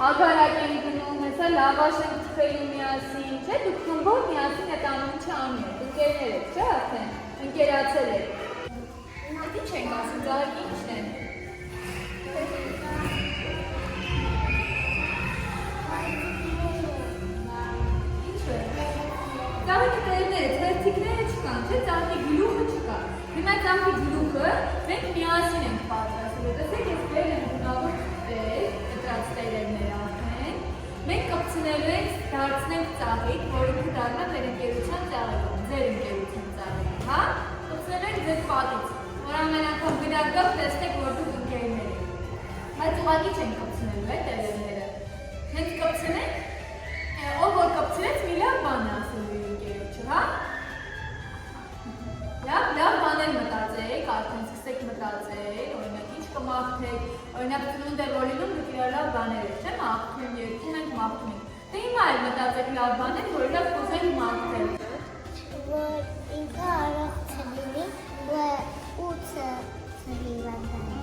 ագարակ են գնում, հեսա լավաշ են թխելու միասին, չէ, դուք խմբով միասին այդ ամեն ինչը անում եք, ընկերներ եք, չէ, արդեն, ընկերացել եք։ Այդ ինչ ենք ասում, ծաղիկ ինչն են։ Ինչ է։ Ծաղիկի տերները, թերթիկները չկան, չէ, ծաղիկի գլուխը չկա։ Հիմա ծաղիկի գլուխը մենք միասին ենք պատրաստել, տեսեք, ես բեր եմ գունավոր տերերներ արդեն, մենք կպցնելու ենք դարձնենք ծաղիկ, որ ինքը դառնա մեր ընկերության ծաղիկը, ձեր ընկերության ծաղիկը, հա? Կպցնելու ենք ձեր պատից, որ ամեն անգամ գրակով տեսնեք, որ դուք ընկերներ եք։ Բայց ուղղակի չենք կպցնելու տերերները։ Հենց կպցնենք, ով որ կպցնեց մի լավ բան է ասելու իր ընկերոջը, հա? Լավ բաներ մտածեք, արդեն սկսեք մտածել, օրինակ ինչ կմաղթեք, օրինակ ծնունդ է որ լինում դուք իրար լավ բաներ եք, չէ՞ մաղթում, երգում ենք, մաղթում ենք։ Դե հիմա էլ մտածեք լավ բաներ, որ իրար կուզեք մաղթել։ Որ ինքը առողջ լինի, որ ուծը հիվանդանա։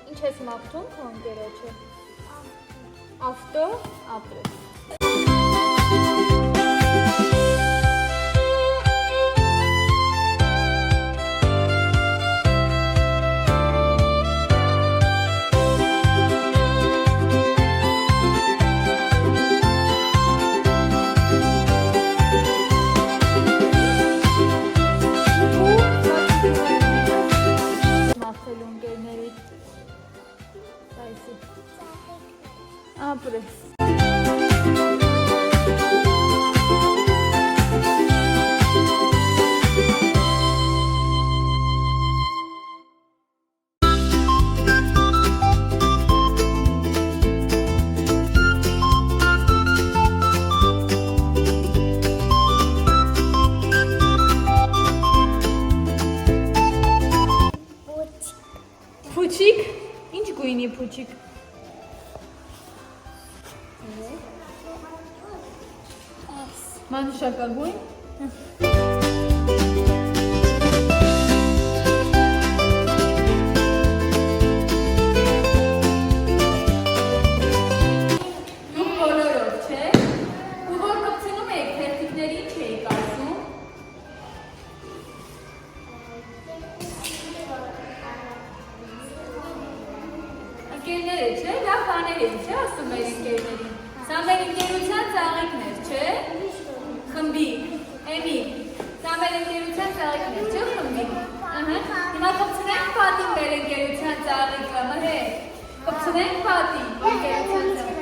Ինչ ես մաղթում քո ընկերոջը։ Ավտո, ապրես։ Մաղթելու ընկերների ապրես։ Փուչիկ, ինչ գույնի փուչիկ։ Մանուշակագույն։ Դուք բոլորով, չէ՞։ Ու որ կպցնում եք թերթիկների, ինչ էիք ասում։ Ընկերները, չէ՞, լավ բաներ էին, չէ՞ ասում մեր ընկերներին։ Սա մեր ընկերության ծաղիկն էր, չէ՞։ Խմբի, էմի, սա մեր ընկերության ծաղիկն էր, չէ՞ խմբի։ Հիմա կպցնենք պատին մեր ընկերության ծաղիկը, մհեր։ Կպցնենք պատին ընկերության ծաղիկը։